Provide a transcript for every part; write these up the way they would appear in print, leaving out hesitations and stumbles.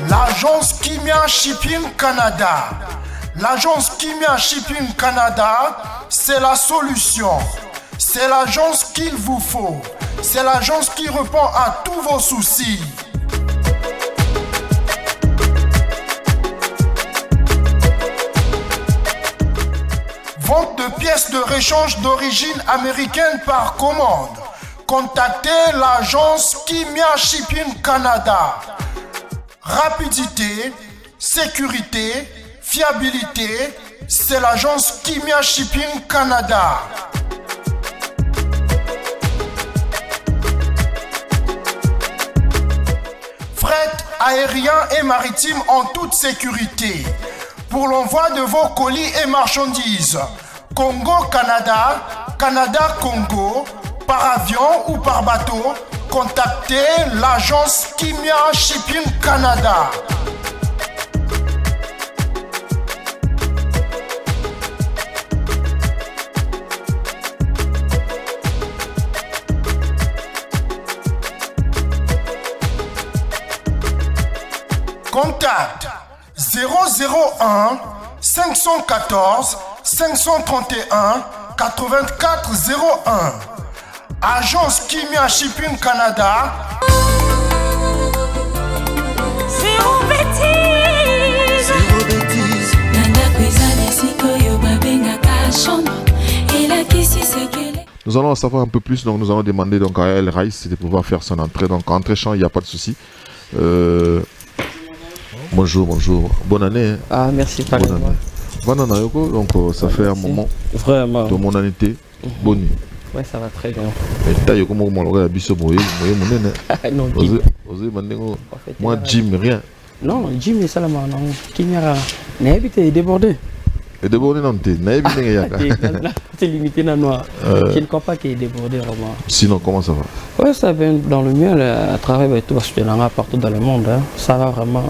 L'agence Kimia Shipping Canada. L'agence Kimia Shipping Canada, c'est la solution. C'est l'agence qu'il vous faut. C'est l'agence qui répond à tous vos soucis. Vente de pièces de rechange d'origine américaine par commande. Contactez l'agence Kimia Shipping Canada. Rapidité, sécurité, fiabilité, c'est l'agence Kimia Shipping Canada. Fret aérien et maritime en toute sécurité. Pour l'envoi de vos colis et marchandises, Congo-Canada, Canada-Congo, par avion ou par bateau, contactez l'agence Kimia Shipping Canada. Contact 001 514 531 8401. Agence Kimia Shipping Canada. Zéro bêtise. Zéro bêtise. Nous allons en savoir un peu plus, donc nous allons demander donc à El Raïs de pouvoir faire son entrée. Donc entrée champ, il n'y a pas de souci. Bonjour, bonjour. Bonne année. Hein. Ah, merci. Bonne année. Bonne année, Yoko. Donc ça fait un moment. Vraiment. De mon année. Bonne nuit. Ouais, ça va très bien. Mais t'as eu comment on l'a biso boye, non, moi Jim rien. Non, Jim est ça là maintenant. Qui n'ira. N'habite débordé. Et débordé non t'es. N'habite yaka. C'est limité dans noir. Je ne crois pas qu'il est débordé vraiment. Sinon comment ça va? Ouais, ça va dans le mieux à travers tout va se tenir partout dans le monde. Hein. Ça va vraiment.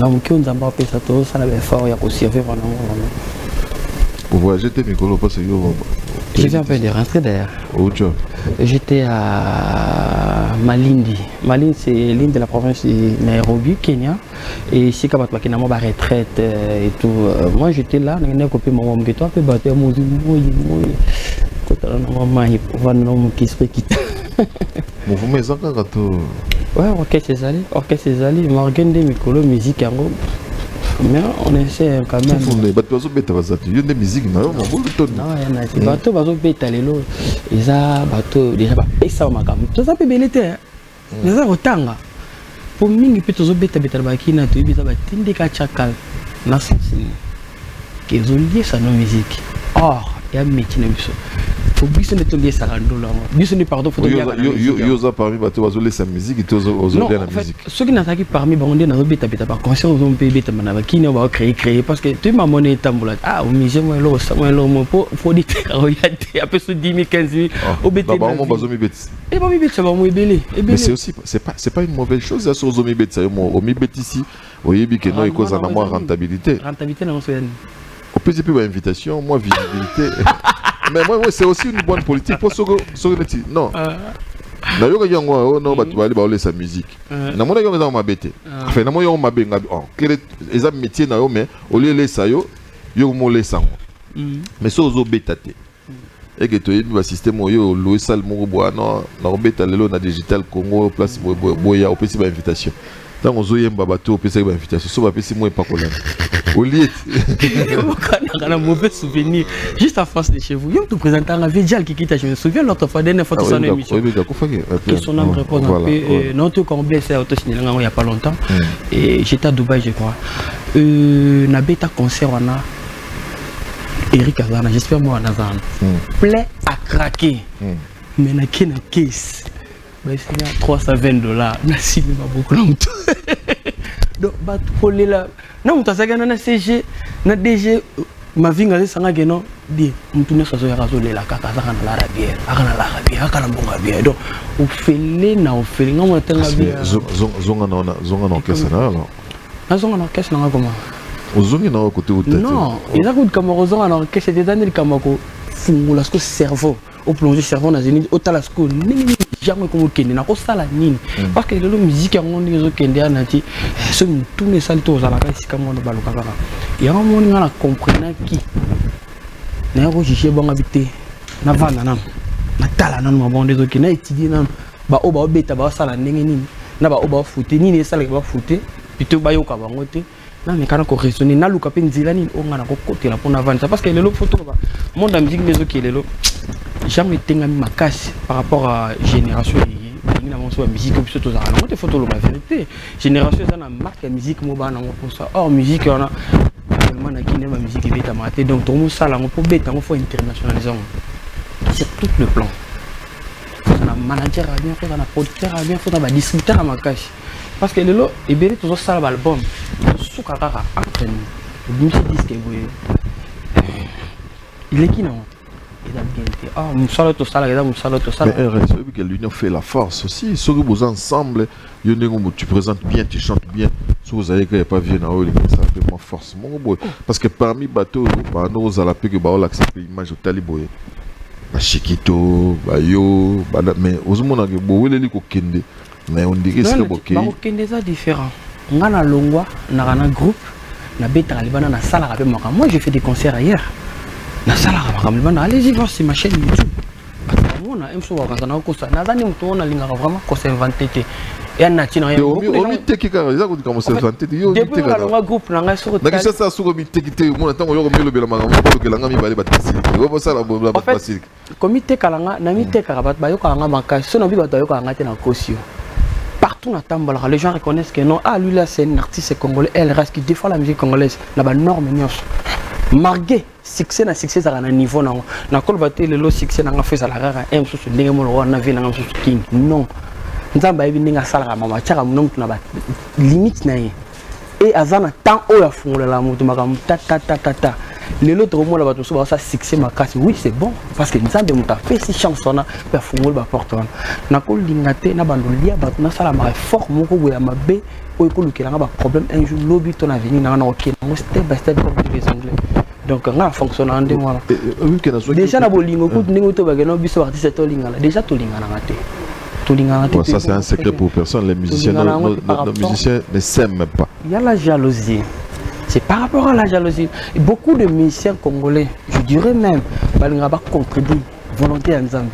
Non, qui on a pas fait ça tout, ça l'avait fort, il y a aussi vraiment. Vous voyagez t'es Mikolo parce que je viens un peu de rentrer d'ailleurs. Où tu es? J'étais à Malindi. Malindi, c'est l'île de la province de Nairobi, Kenya. Et ici, quand je suis ma retraite et tout, moi j'étais là, je suis coupé mon homme, je suis battu à mon mouvement est encore gâteau. Ouais, orchestre Césali, Morgan de Mikolo, musique en gros. Mais on essaie quand même. Il y a des musiques, non, il y a des bateaux, ils ont bateau déjà pas ça ma gamme. Tout ça peut beliter. Les a rotanga. Pour mingi peut toujours beta beta bakina tu bisa batindi ka chakal. Na sens que zolier ça no musique. Or, il y a métier na biso. Faut biso ne tonger ça $100. Biso ne pardon faut tonger. Yo parmi bateau bazoler sa musique et tous aux bien la musique. Ceux qui n'attaquent parmi bandés na beta beta par conscience on peut beta manaba qui ne va créer parce que tu m'as monnaie tambola. Ah, au musée moi là ça moi là faut dire regarder après ce 10 000 15 000 au beta. Bah on bazo mi bet. Et bah mi bet ça va moi belé. Mais c'est aussi c'est pas une mauvaise chose ça sur mi bet ça au mi bet ici. Oyebi que non et cause en moins rentabilité. Rentabilité non c'est. Au PGP une invitation, moi visibilité. Mais moi c'est aussi une bonne politique pour non. Na yoga yango no batu bali ba sa musique. Na mona yoga za ma bete. Enfin na mo yo ma benga quel est métier na yo mais au lieu les sa yo mo les sa. Mais so zo betate. Et que tu as un système où le sal mo boa non na beta lelo na digital Congo place boya au PC ba invitation. Tant on zo yemba bateau au PC ba invitation. So ba PC mo pas collant. Oliet. On a un mauvais souvenir. Juste en face de chez vous. Je te présente un Védial qui quitte. Je me souviens l'autre fois, dernière fois de son émission. Que son âme répond un peu. Non, tu as blessé il n'y a pas longtemps. Et j'étais à Dubaï, je crois. On a bêta concert, on a Eric Azana, j'espère moi en Azana. Plein à craquer. Mais il y a une caisse. C'est $320. Merci, mais beaucoup. Donc, là. Non, tu as un CG, un DG, ma vie, c'est un gars qui dit que tu as la caca, tu as la bière, tu as la bière. Donc, on fait les na, on fait les on a la bière. Zonga orchestre là. Zonga orchestre là comment? Zonga na côté où tu es. Non, il y a comme orchestre, c'est des années comme fungula ce cerveau. au plonger cerveau dans une au talasco ni jamais comme kende na ko sala nini parce que le musique on dit zo kende anati ce tout ne sali to za la kasi kama ndo baluka kaka ya moni ngana comprendre qui na ko jije bon habité na vanda na tala na mo bon des na étudier na ba o ba beta ba sala ndenge nini na ba o ba fouté nini sala ba fouté plutôt ba yoka bango te na me kana ko raisonner na luka pe nzila nini o ngana ko kotela pona vanda parce que le photo ba monde de musique les autres lelo jamais tengami makasi par rapport à génération il na monso musique puis tout ça on te photo la vérité génération ça na marque musique mo ba na pour ça or musique on a tellement na qui ma musique beta maté donc tout ça là on peut beta on faut internationaliser sur tout le plan faut un manager à bien faut un producteur à bien faut un distributeur à makasi parce que lelo et bien tout ça l'album sous kaka entre nous musique disque il est qui non. Ah, que l'union fait la force aussi. Si vous ensemble, tu présentes bien, tu chantes bien. Si vous avez pas vu, ça fait moins force. Parce que parmi bateaux, nous allons que accepter l'image de Taliboye. Chiquito, Bayo, mais aux moments où il est mais on dirait que c'est différent. On a un longwa, on a un groupe, on a un salle. Moi, j'ai fait des concerts ailleurs. Na sala kama allez-y voir sur ma chaîne YouTube. On a un peu de temps comme ça. Nadani on a linga vraiment qu'on s'est inventé. Et on a tina rien. On mite qui quand ça comment s'est inventé. Depuis on a groupe na ngai sur. Na ça sur mite qui mon attend yo melo bela manga ko ke langa mi bale batasi. Wo ça la batasi. Comité kalanga na mite karabat ba yo kalanga maka. So na bi ba yo kalanga te na kosio. Partout na tambala les gens reconnaissent que non lui là c'est un artiste congolais elle reste qui défend la musique congolaise na ba norme nyos. Margué succès à un niveau na kolbate le succès na fait ça la rara un sous ndenge mo lo na vie na sous king non nzamba ebi ndinga sala mama chaka munomu na ba limite na ye et azana temps o ya fungola la mutu makamu ta lelo to mo la bato so ba ça succès makasi oui c'est bon parce que nzambe muta fait si chance na pa fungola ba porte na ko lingate na bando lia bato na sala ma fort moko boya mabe o ko lukela ba problème un jour lobby ton avenir na na ok mo step by step comme les anglais donc on a fonctionné en deux mois déjà na bolingo ko ndingo to ba geno biso artiste to lingala déjà to lingana ngate ça c'est un secret pour personne les musiciens nos musiciens ne s'aiment même pas il y a la jalousie. C'est par rapport à la jalousie. Beaucoup de musiciens congolais, je dirais même, ils contribuent volonté à Nzambe.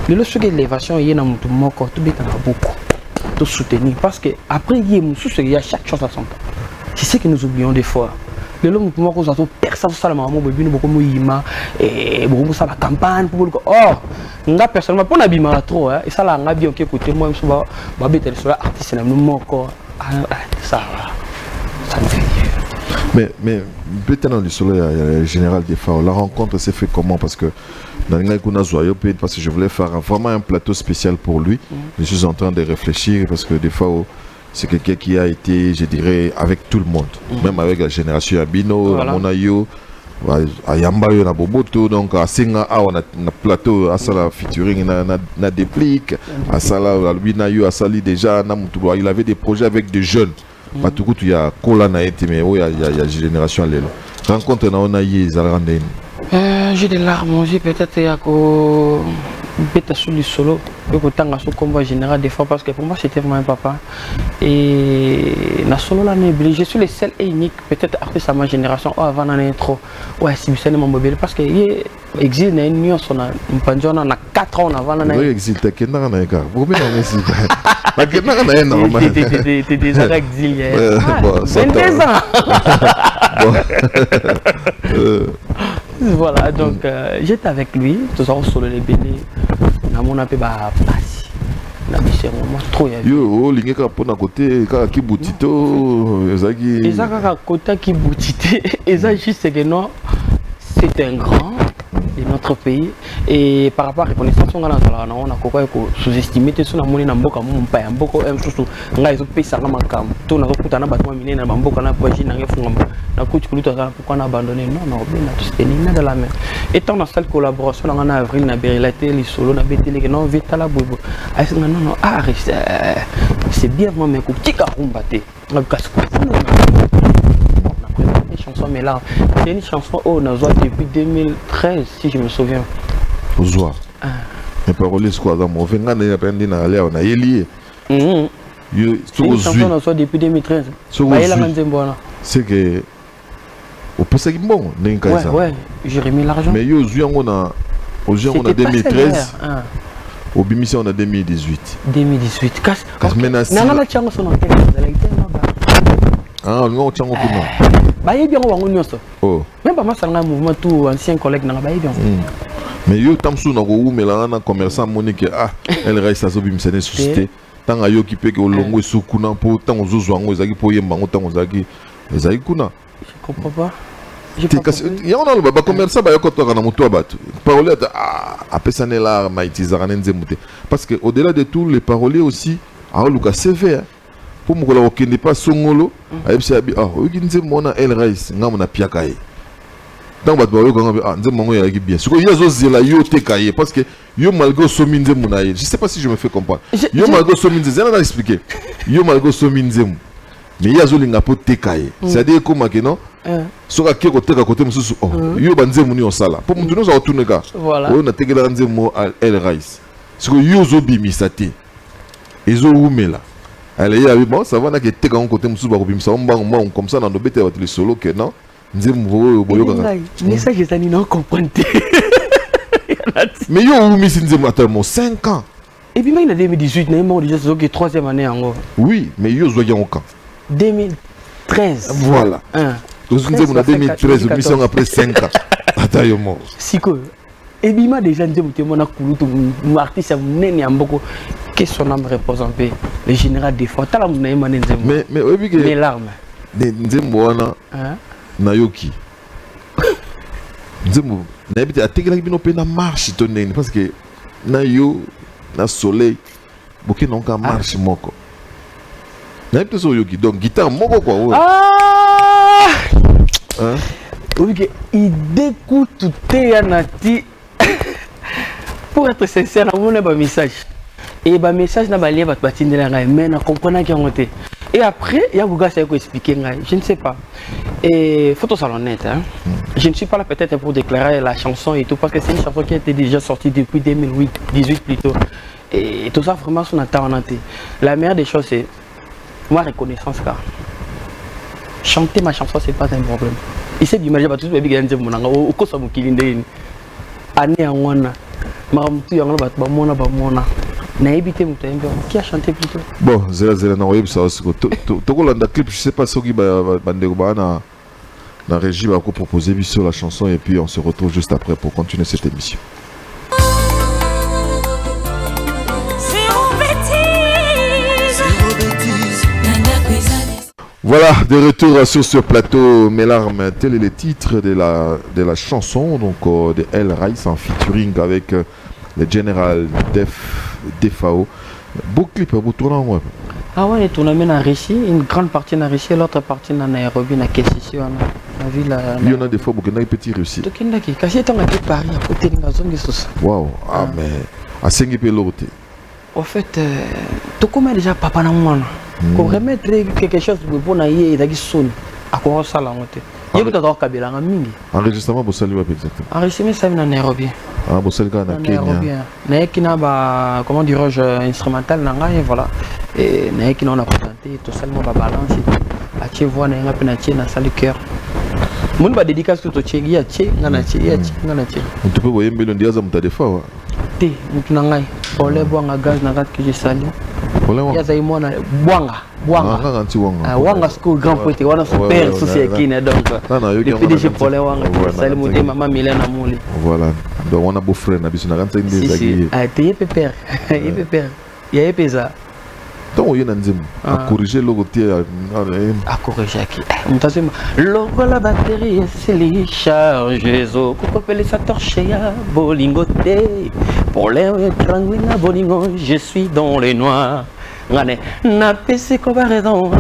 Le lorsque l'élévation est dans mon moko, tout est beaucoup. Tout soutenir. Parce que après, il y a chaque chose à son temps. C'est ce que nous oublions des fois. Le long moko, personne ne sait beaucoup et beaucoup ça la campagne pour oh, nga personnellement pour n'abîmer trop et ça là nga bien ok côté moi je suis ba betel sur artiste na moko ça me fait mais peut-être dans le soleil il y a le général des Fao. La rencontre s'est fait comment parce que parce que je voulais faire vraiment un plateau spécial pour lui. Je suis en train de réfléchir parce que des fois c'est quelqu'un qui a été, je dirais, avec tout le monde, même avec la génération Abino, voilà. Monayo, Ayamba, na Boboto, donc à Singa, on a plateau, à Sala featuring, na déplique, à Sala, à Binayo, à Sali déjà, il avait des projets avec des jeunes. Pas tout coup, il y a Kola na été, mais il y a génération Lelo. Rencontre na Onaye, Zalrandin. J'ai des larmes, j'ai peut-être y a peut-être sur le solo, peut-être dans ce combat général des fois parce que pour moi c'était vraiment un papa et na solo là je suis le seul et unique peut-être artiste à ma génération avant dans l'intro ouais si c'est mon mobile parce que il existe une union on a une pension on a 4 ans avant là oui existe que n'a rien gars pourquoi non mais c'est pas que n'a rien normal t'es déjà exilé 22 ans voilà donc j'étais avec lui tout ça solo les bélés na mon appel ba passe na biche moi trop yo lingeka pona côté ka kibutito ezaki ezaka côté kibutité eza juste que non c'est un grand de notre pays et par rapport à la reconnaissance on a quoi sous-estimé tout ça na moni na mboka mon pa mboko msusu nga ezo pesa na makam to na kokutana bato minene na mboka na poji na ngefungamba na kuti kuluta pourquoi on a abandonné non bien tout c'était ni dans la main étant dans cette collaboration en avril na Berilate les solo na betele que non vite la bobo non c'est bien moi mais ko tika rumbate na kasiko chanson mais là c'est une chanson on a joué depuis 2013 si je me souviens Ozoa. Mais parole c'est quoi dans mon venga na pendi na aller on a lié. Yo soit depuis 2013. C'est que au peut c'est bon n'enka ça. Ouais, j'ai remis l'argent. Mais yo Zouya on a 2013. Au Bimisi on a 2018. 2018. Parce menacé. Na na chango son antenne. Ah, on chango kuna. Ba yebi ngo wango nyoso. Oh. Même pas masanga mouvement tout ancien collègue na ba yebi. Mais yo tamsu na ko umela na commerçant monique elle reste azo bimsene société. Tant a yo qui peut que longo sukuna po tant ozo ngo ezaki po yemba ngo tant ozaki ezaki kuna. Je comprends pas. Il y a un autre commerçant qui a parolé à Pessanela, parce que au-delà de tout, les paroliers aussi, à Luka CV, pour moi, on ne pas songolo, à Epsabi, ah, oui, nous avons un El Rice, nous avons un Piakaye. Dans le parole, nous avons un bien. Ce que y a aussi la yote kaye, parce que yo malgré sominze mounaye, je sais pas si je me fais comprendre. Yo malgré sominze, j'ai rien à expliquer. Yo malgré sominze mou. Mais il y a zoli ngapo tekaye. C'est-à-dire comment que non? Soka keko teka côté mususu oh. Yo banze muni on sala. Pour nous nous retourner ka. Voilà. On a tekela nze mo El Rice. Ce que yo zo bimisate. Ezo umela. Elle y a bon ça va na ke teka on côté mususu ba ko bimisa on comme ça dans nos bêtes les solo que non. Nze mo boyo ka. Mais ça je tani non comprendre. Mais yo umisi nze mo tellement 5 ans. Et puis même en 2018 na mo déjà c'est 3e année encore. Oui, mais yo zo ya encore. 2013. Voilà. Nous sommes en 2013, nous sommes après 5 ans. Attends, moi. Siko. Et bima déjà nous sommes en Kouloutou, nous artistes nous beaucoup que son âme repose en paix. Le général des fois, t'as mais oui que les larmes. Nzemboana Nayoki. Nzembo, n'habite à Tegla bino pe na marche tonne parce que Nayo na soleil, beaucoup n'ont qu'à marche moko. Donc guitare moko quoi. Ah! Hein? Oui que il découte tout nati. Pour être sincère, on a un message. Et le message n'a pas lié à batindela ngai mais na comprendre qui ngote. Et après, il y a beaucoup de expliquer ngai, je ne sais pas. Et faut être honnête hein. Je ne suis pas là peut-être pour déclarer la chanson et tout parce que c'est une chanson qui a été déjà sortie depuis 2018 plutôt. Et tout ça vraiment son attend en entier. La meilleure des choses c'est moi reconnaissance car chanter ma chanson c'est pas un problème. Ici d'imaginer pas tout bébé qui est mon au kosa mukilinde année en wana maramtu yango ba mona na éviter mutembe qui a chanté plutôt. Bon zela na web ça to kolanda clip je sais pas ce qui bandeko bana na régie va proposer biso la chanson et puis on se retrouve juste après pour continuer cette émission. Voilà, de retour sur ce plateau, mes larmes, tel est le titre de la chanson donc, de El Rice en featuring avec le général Defao. Beau clip, beau tournant, ouais. Ah ouais, le tournament en Russie, une grande partie en Russie, l'autre partie en Nairobi, en Kessissi, la ville. Il y en a des fois, beaucoup de petits Russie. Donc, il y en a qui, quand il à Paris, à côté de la zone de Sousa. Waouh, ah mais, à 5 l'autre. En fait, tout comme déjà papa n'a pas. Pour remettre quelque chose pour naïe et d'ailleurs sonne à quoi ça la montée. Il y a d'autres Kabila en mingi. Enregistrement pour saluer exactement. Enregistrement ça vient en Nairobi. Ah pour saluer en Kenya. Naïkina ba comment dirais-je instrumental nanga et voilà. Et naïkina on a présenté tout seulement ba balance. A tu vois naïga penatie na salle cœur. Mon ba dédicace tout tché ya tché ngana tché ya tché ngana tché. On te peut voyer mbelo ndiaza mutade fa wa. Te mutu nangai. Ole boanga gaz na gat que je salue. Ya zai mona boanga. Wanga school grand poète wana super souci qui n'est donc le PDG Paul Wanga salut mon maman Milena Mouli voilà donc on a beau frère na biso na ranta inde zaki ah te yé pépère yé pesa donc il y a nzim à corriger le côté à corriger qui mutasema logo la batterie c'est les charges zo ko pele sa torche ya bolingote pour les tranguina bolingo je suis dans les noirs ngane na pesi ko baredon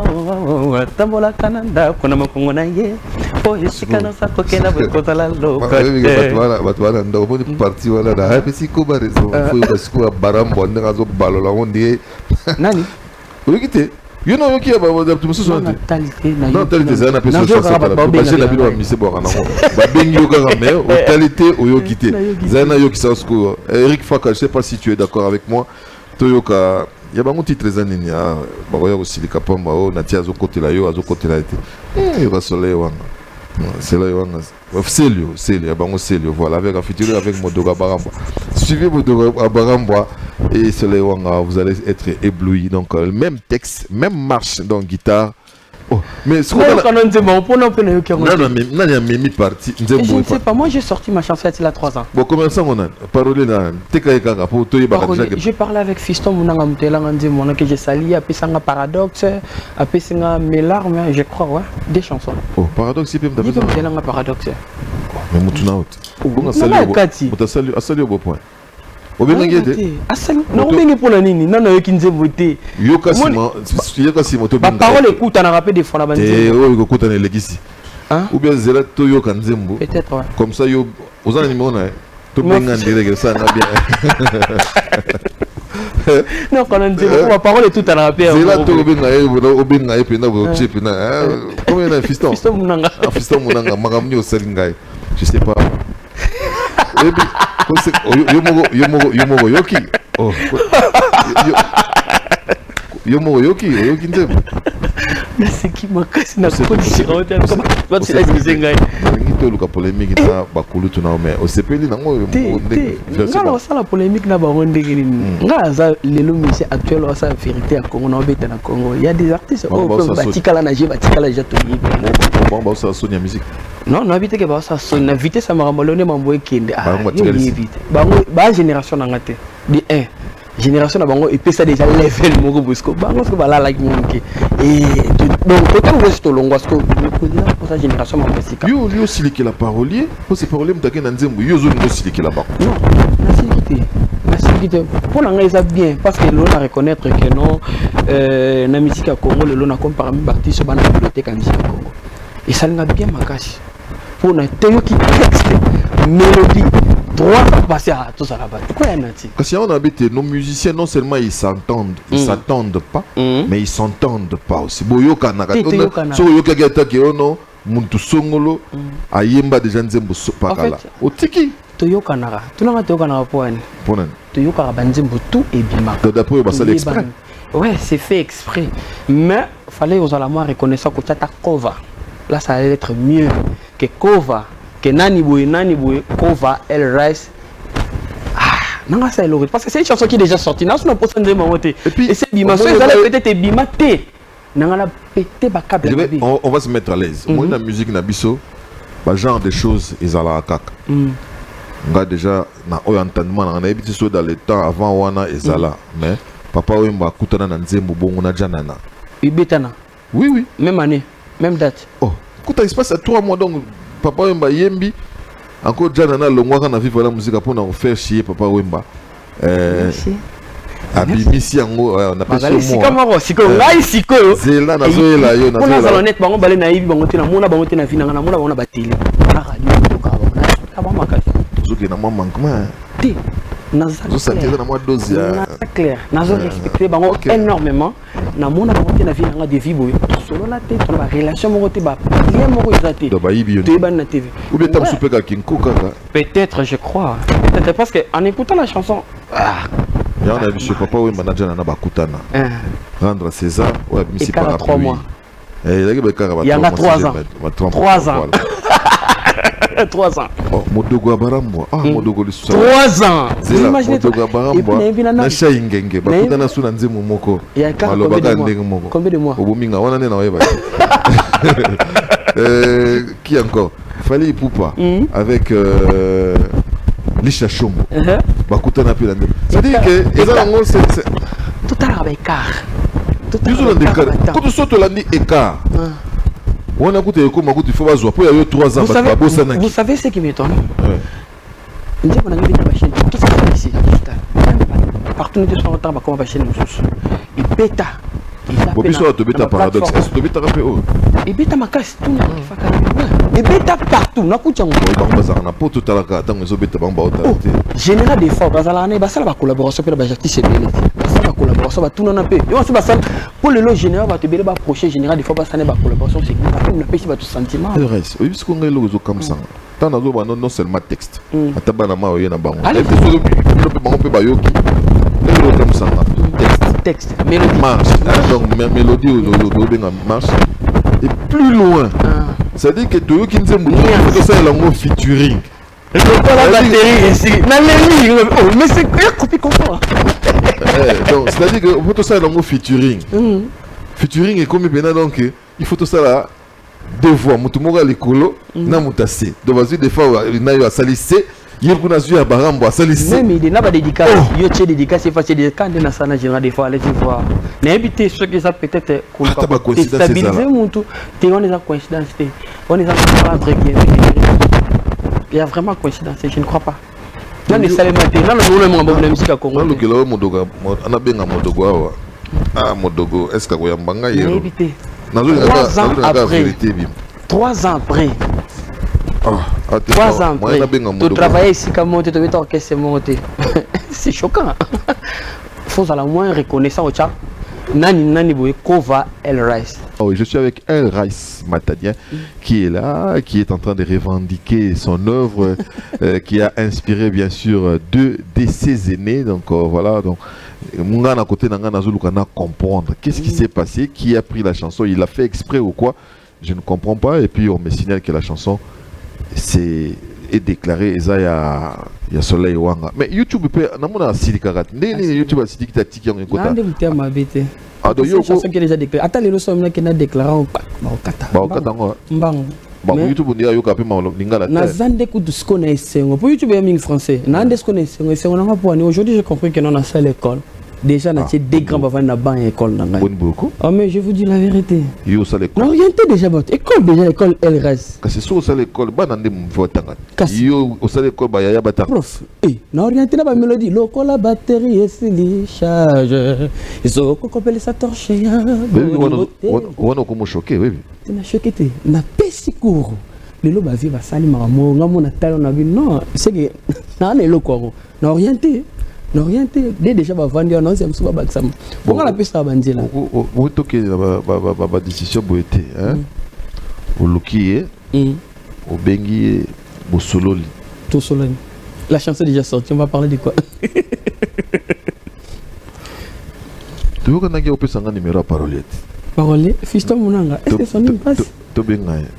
tambola kananda kuna makongo na ye po isikana sa tokela bokota la loka batwala ndo bo parti wala na pesi ko baredon fo basiko barambo ndazo balola onde nani urikite You know qui a tu so talité na non talité ça na personne ça ça parce que na mise bo kana ba bengi yo kaka mais talité oyo kité zana yo kisa sko Eric Faka je sais pas si tu es d'accord avec moi toyoka ya bango titre zanini ya ba yo kosilika pomba o na tia zo côté la yo azo côté la été yo ka soleil wanga c'est là yo Célio ya bango Célio voilà avec un futur avec Modoga Baramba suivez Modoga Baramba et soleil wanga vous allez être ébloui donc même texte même marche donc guitare. Oh, mais ce qu'on a mis parti. Je ne sais pas, moi j'ai sorti ma chanson il y a 3 ans. Bon, comment ça on a parlé là? J'ai parlé avec Fiston Mounanga Mutela Ngandimo que j'ai sali, après ça Paradoxe, après ça Mes larmes, je crois, ouais, des chansons. Oh, Paradoxe, c'est même d'abord. Paradoxe. Mais Moutuna out. On a salué au beau point. Non, on pour la nini. Non, non, qui nous voté. Ma parole écoute, on a rappelé des fois la bande. Écoute, on est légisi. Ou bien Zela Toyo Kanzembo. Peut-être, ouais. Comme ça, yo, aux animaux, tout bien en direct, ça n'a bien. Non, quand on dit, ma parole est tout à la rappel. Zela Toyo Benga, Pena, combien de fiston? Fiston Mounanga. Fiston Mounanga, Magamni au Seringay. Je sais pas. Yomogo Yoki. Oh. Yomogo Yoki Ndem. Mais c'est qui m'a cassé la condition. C'est la Zengai. Nito luka polémique na bakulu tuna mais au CPL nango. Ngala sala polémique na baronde ngini. Ngala za lelo monsieur actuel wa sa vérité à Congo na beta na Congo. Il y a des artistes au batikala na je batikala jato yi. Bon ba ça Sonia musique. Non, non habité que ba ça sonne na vitesse à marambolone mamboye kende. Ah, vite. Ba génération na ngate. Di 1 génération na bango et puis ça déjà level moko bosco bango ce bala like monke et donc quand on reste longo parce que pour sa génération ma musique yo siliki la parolier pour ces problèmes ta ken nzembo yo zo ngo siliki la ba non la siliki pour nga ça bien parce que l'on a reconnaître que non na musique à Congo le l'on a comme parmi artistes bana bibliothèque en musique à Congo et ça nga bien makashi pour na teyo qui texte mélodie droit passer à tout ça là-bas. Pourquoi il y a un parce qu'on habite nos musiciens non seulement ils s'entendent, ils s'attendent pas, mais ils s'entendent pas aussi. Boyo kanaka, so yo kagata ke ono muntu songolo ayemba déjà nzembo pakala. Otiki toyo kanaka. Tu n'as pas toyo kanaka pour un. Pour un. Toyo kanaka nzembo tout et bima. D'après yo basal exprès. Ouais, c'est fait exprès. Mais fallait aux alamans reconnaître que tu as ta cover. Là ça allait être mieux que cover. Que nani boy Kova elle reste non ça est l'origine parce que c'est une chanson qui est déjà sortie non pas ça et c'est bima ça peut-être bima té non la pété ba câble on va se mettre à l'aise moi la musique na biso ba genre de choses ils ala kaka nga déjà na entendement on a habité ça dans le temps avant wana ezala mais papa wemba kutana na nzembo bongo na janana ibetana oui même année même date oh kuta il se passe à 3 mois donc Papa Wemba Yembi encore déjà na longwa na vivre la musique pour nous faire chier Papa Wemba abimisi yango on a pas ce mot siko ngai siko zela na zoela yo na zoela on a honnête bango balé na yibi bango tena mona bango tena vina na mona bango na bateli na radio to ka ba makasi zoki na mama comment ti zo sentir na moi dose clair na zo respecter bango énormément na mona bango tena vina nga de vibo solo la tête on va relation mo côté ba bien mo côté do ba yibi yo na TV ou bien tam soupe ka kinko kaka peut-être je crois peut-être parce que en écoutant la chanson il y a un avis sur Papa Wemba na jana na bakutana rendre César ouais mais c'est pas 3 mois il y a 3 ans 3 ans 3 ans. Oh, Modogo Barambo. Ah, Modogo le 3 ans. Vous imaginez Modogo Barambo. Na shaingenge. Bakuta na suna nzemu moko. Combien de mois? Obuminga wana nena weba. Qui encore? Fali Poupa avec Lisha Chombo. Bakuta na pila nzemu. C'est-à-dire que ezango c'est tout à l'heure écart. Tout à l'heure écart. Quand tu sautes la ni écart. On a écouté comme il faut pas jouer. Pour il y a 3 ans. Vous savez ce qui m'étonne? On a vu la chaîne. Tout ça ici. Partout nous sommes en train de comment la chaîne nous. Et bêta. Bon, puis ça te bêta paradoxe. Est-ce que tu bêta rappelé oh? Et bêta ma casse tout. Et bêta partout. Na kucha ngo. Ba bazar na poto talaka tango zo bêta bamba ota. Général des fois bazala ne basala ba collaboration pe ba artiste belé. Basala collaboration va tout non peu et on se passe pour le lot général va te belle ba projet général des fois pas ça n'est pas collaboration c'est on a pêché ba tout sentiment le reste oui parce qu'on est logo comme ça tant na zo non seulement texte atabana ma oyena bango et puis on peut ba yoki comme ça texte mélodie marche donc mélodie au marche et plus loin ça dit que tu yoki nzembo to ça lango featuring et donc la batterie ici na lemi mais c'est copie confort donc c'est à dire que faut tout ça lango featuring featuring est comme bien donc il faut tout ça là deux voix mutu moko likolo na mutase donc vas-y des fois na yo salissé hier kuna zu ya barambo salissé même il n'a pas dédicace yo tché dédicace facile de quand na sana général des fois allez voir na éviter ce que ça peut-être qu'on stabiliser mutu te on est en coïncidence on est en entre il y a vraiment coïncidence je ne crois pas dans les salles maintenant non le musique à Congo le kilo modoga ana benga modogo awa modogo est-ce que ya mbanga yero éviter 3 ans après 3 ans après tu travailles ici comme tu te orchestre monter c'est choquant faut à la moins reconnaissant au chat Nani Boye Kova El Rice. Oui, je suis avec El Rice Matadien qui est là, qui est en train de revendiquer son œuvre, qui a inspiré bien sûr 2 de ses aînés. Donc voilà, donc Mungana à côté Nangana Zulukana comprendre qu'est-ce qui s'est passé, qui a pris la chanson, il l'a fait exprès ou quoi, je ne comprends pas. Et puis on me signale que la chanson est déclarée Ezaya ya Soleil Wanga. Mais YouTube peut namona silikarat. YouTube a siliki ta tiki on kota. Nande mutia mabete. Ah donc yo chanson qui déjà déclaré. Attends les sommes qui n'a déclaré au kata. Ba kata ngo. Mbang. Ba YouTube ndia yo ka pe ma lingala. Na zande ku dusko na esengo. Pour YouTube ya français. Na nde sko na esengo na pour aujourd'hui j'ai compris que non na seule école. Déjà, on a des grands bavans dans la école. Oh, mais je vous dis la vérité. Yo, ça l'école. Non, orienté déjà votre école, déjà l'école, elle reste. C'est sûr, ça l'école, bah, dans des mouvements. Yo, au sein l'école, bah, y'a bata. Prof, non, orienté la mélodie. Loco, la batterie, et c'est les charges. Ils ont coupé sa torche. On a comme choqué, oui. Tu n'as choqué, tu n'as pas si court. Le lobe a vu, va salir, maman, on a talent, on a vu. Non, c'est que, non, les locaux, non, orienté. Non, rien déjà va vendre non c'est un bac ça bon la piste à bandir là vous toquez la décision boité hein au loki au bengi au solo tout solo la chanson est déjà sortie on va parler de quoi tu veux qu'on a gagné un numéro à parolette fiston munanga est-ce que son nom passe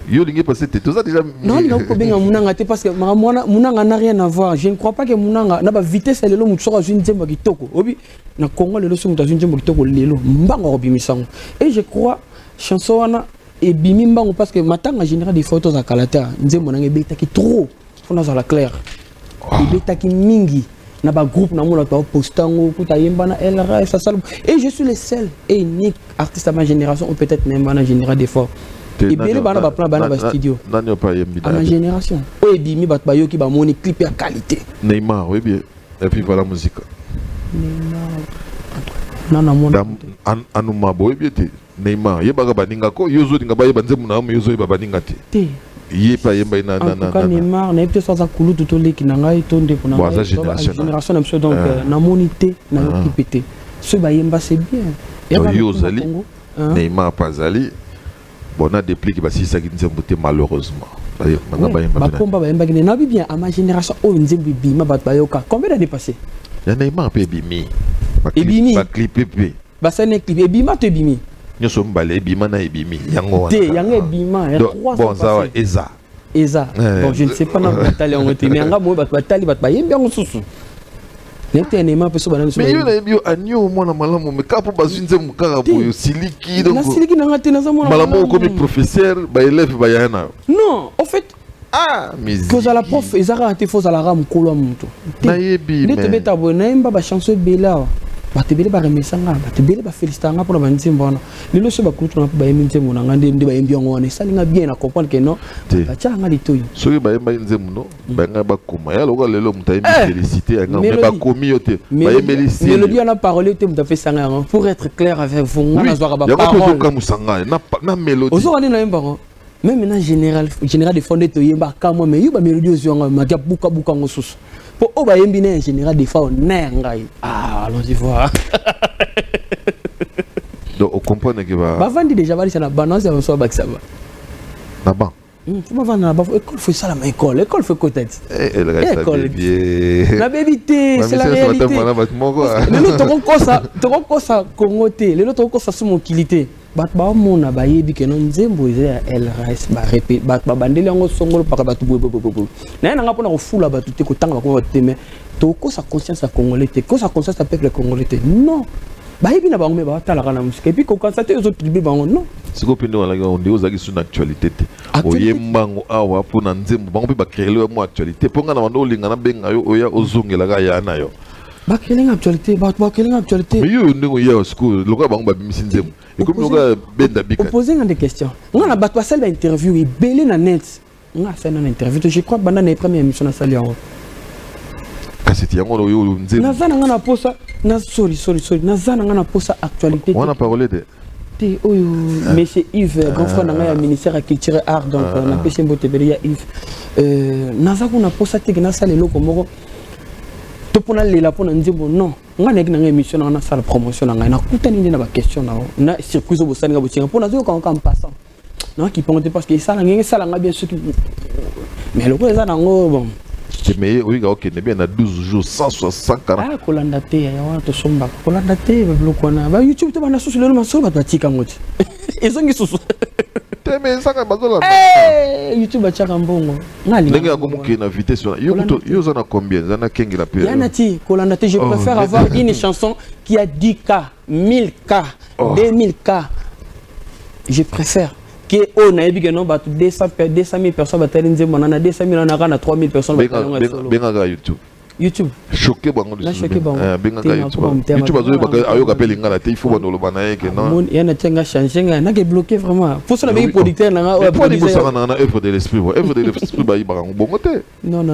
yo lingi passé tout ça déjà non ko benga munanga te parce que munanga n'a rien à voir je ne crois pas que munanga na ba vitesse lelo mutso ka zuni nzemba kitoko obi na Congo lelo so mutso nzemba kitoko lelo mbanga obimisango et je crois chanson wana et bimi mbango parce que matanga général des photos à kalata nzembo nanga betaki trop fona za la claire betaki mingi na ba groupe na mona to postango kuta yemba na LRA ça salmo et je suis le seul et unique artiste à ma génération ou peut-être même à la génération des fois et bien bana ba plan bana ba studio nanyo pa yembi à ma génération o ebimi bat ba yoki ba moni clip ya qualité Neymar oui bien et puis voilà musique Neymar nana mona anuma boy bien Neymar yeba ga baninga ko yozo dinga ba yeba nzemu na yozo yeba baninga te yepa yemba na Neymar na peut ça kulu tout le ki nanga itonde pour na génération même donc na monité na clipité ce ba yemba c'est bien yozali Neymar pazali bon on a des plis qui si ça qui nous a malheureusement ba komba ba yemba na bien à ma génération o nzembi bima ba yoka combien d'années passées ya Neymar pe bimi ba clip pe ba ça ne clip bima te bimi nyoso mbale bima na ebimi yango te yango bima ya 3 bon ça Eza bon je ne sais pas na batali on était mais nga mo ba batali ba yembi ngo susu n'était Neymar pe so banana mais yo na bio anyo mona malamu me kapo bazinze mukaka boyo siliki donc na siliki na ngate na za mona malamu comme professeur ba élève ba yana non en fait mais cause à la prof ezara ate faux à la ram kolo muntu na yebi mais te beta bonamba ba chanson bela ba te bele ba remesanga ba te bele ba félicitanga pour ba nzimbo wana lelo so ba kutu na ba yemi nzimbo na ngande ndi ba yembi ngo wana salinga bien na comprendre que non ba tchanga litoyi soki ba yemba nzimbo no ba nga ba koma ya loka lelo muta yembi féliciter nga mais ba komi yote ba yemeli si mélodie na parole te muta fait sanga pour être clair avec vous ngana zo ba parole ya ko musanga na mélodie ozo wani na yemba même na général de fondé to yemba kamo mais yo ba mélodie ozo nga ma buka ngo susu Pour Obayembine en général, des fois, on est ah, allons-y voir. Donc, on comprend que va. Vandi déjà, va la balance, on soit Baxaba. Là-bas. Faut pas vendre là-bas. École, fait ça la école. L'école fait quoi tête? Elle reste la bébité, c'est la réalité. Les autres, ça congoté. Les autres, ça sous mon qualité. Batba mon abaye bi que non nzembo elle reste ba répé ba bandeli ngo songolo para batu bobo na nga pona ko fula batu te ko tanga ko teme to ko sa conscience à congolais te ko sa conscience à peuple congolais te non ba yebi na bango me ba tala kana musique et puis ko constater aux autres tribus bango non c'est ko pendo la on dit aux aki sur actualité te oyembango awa pona nzembo bango pe ba créer le mo actualité ponga na bando linga na benga yo oya ozongela ga ya na yo ba créer actualité ba créer actualité mais yo ndingo ya school loka bango ba bimisi nzembo. Poser des questions. On a battu celle interview et belé na net. On a fait une interview. Je crois que pendant les premières émissions na salle en haut. Cassette yango lo yo nzembo. Nazana ngana posa na sorry. Nazana ngana posa actualité. On a parlé de monsieur Yves, grand frère dans le ministère de la Culture et Art, donc on a pêché Mbotebeli Yves. Nazana ngana posa te na salle loko moko. To pona lela pona nzembo non. On a une émission dans la salle promotion, on a une question, on a surprise au Bossan Gabotin. Pour nous, quand on passe, non, qui pensent parce que ça, bien sûr. Mais le président, bon. Mais oui, ok, bien à 12 jours, 160 ans. Ah, Kolandate, il y a un somba. Kolandate, YouTube, tu vas la sauce, le massot, tu vas tirer en ils ont sous. Mais ça, YouTube a tiré un bon. Je préfère avoir une chanson qui a 10K, 1000K, 2000K. Je préfère que on a dit que non, 200 000 personnes, 200 000, 3 000 personnes. YouTube. Choqué bango de choqué bango. YouTube ayo kapeli ngala te il faut bano lobana que non. Il y a na changé na ke bloqué vraiment. Pour ça le producteur na producer na œuvre de l'esprit. Œuvre de l'esprit ba yi bango bongo te. Non.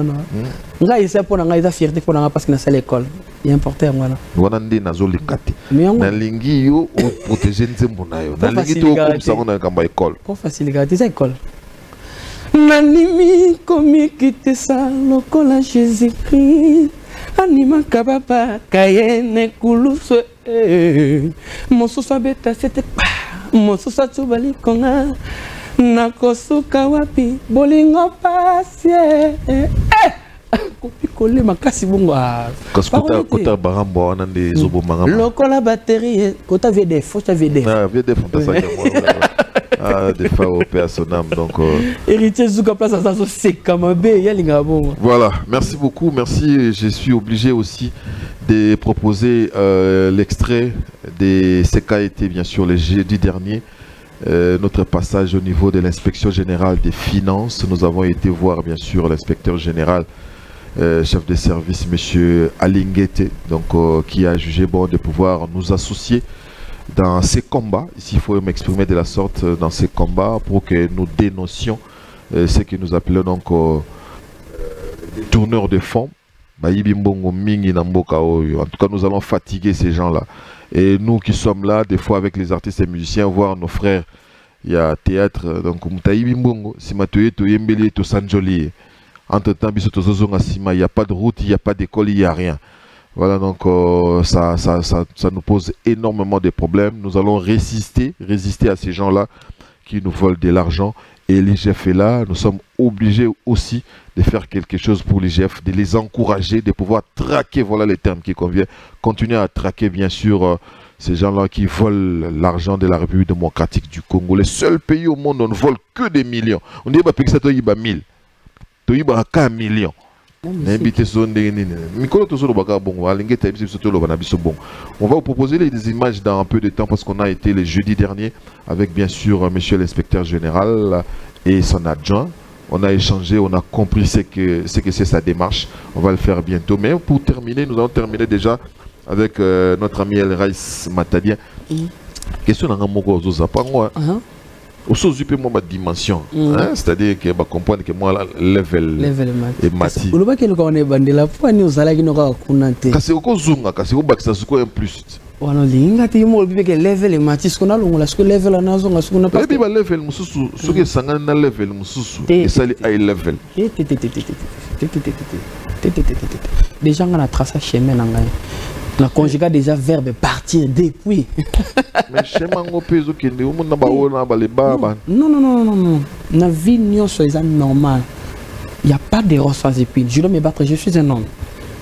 Nga isa pona nga isa fierté pona parce que na c'est l'école. Il est important voilà. Wana ndi nazo likati. Na lingi yo protéger nzembo na yo. Na lingi to comme ça on a kamba école. Pour faciliter c'est école. Nanimi komi kite sa lokola Jésus-Christ anima kababa kayene kuluso mosusa beta sete mosusa tubali konga nakosuka wapi bolingo pasie kopi kole makasi bongo kota barambo wana ndi zobo mangama lokola batterie kota VDF faut VDF VDF ça ah, des fois au père son âme donc héritier Zouka place à ça c'est Kamabé yalinga bon. Voilà, merci beaucoup, merci. Je suis obligé aussi de proposer l'extrait des CKT bien sûr le jeudi dernier. Notre passage au niveau de l'inspection générale des finances, nous avons été voir bien sûr l'inspecteur général chef de service monsieur Alingete donc qui a jugé bon de pouvoir nous associer dans ces combats. Ici, il faut m'exprimer de la sorte dans ces combats pour que nous dénoncions ce que nous appelons donc des tourneurs de fonds. En tout cas, nous allons fatiguer ces gens-là. Et nous qui sommes là, des fois avec les artistes et musiciens, voir nos frères, il y a théâtre, donc entre-temps, il n'y a pas de route, il n'y a pas d'école, il n'y a rien. Voilà, donc ça nous pose énormément de problèmes. Nous allons résister à ces gens-là qui nous volent de l'argent. Et l'IGF est là. Nous sommes obligés aussi de faire quelque chose pour l'IGF, de les encourager, de pouvoir traquer, voilà les termes qui conviennent, continuer à traquer bien sûr ces gens-là qui volent l'argent de la République démocratique du Congo. Le seul pays au monde où on ne vole que des millions. On dit que ça doit y avoir 1000. Il y a 1 million. On va vous proposer des images dans un peu de temps parce qu'on a été le jeudi dernier avec bien sûr monsieur l'inspecteur général et son adjoint. On a échangé, on a compris ce que c'est sa démarche. On va le faire bientôt. Mais pour terminer, nous allons terminer déjà avec notre ami El Raïs Matadien. Question dans un mot aussi ma dimension, c'est-à-dire que bah comprendre que moi level et mati. Vous voyez que on est bandé là, pourquoi nous allons qui nous raconter? Kasi oko zunga, kasi oko bakisa suko un plus. Wana linga ti mo bibe que level et mati, ce qu'on a longa, ce que level na zonga, ce qu'on a pas. Biba level mususu, ce que sangana na level mususu, et ça les high level. Déjà, on a tracé chemin. On a conjugué déjà verbe partir depuis. Mais chemin, on peut non. La vie, c'est normal. Il n'y a pas d'erreur sans épine. Je dois me battre, je suis un homme.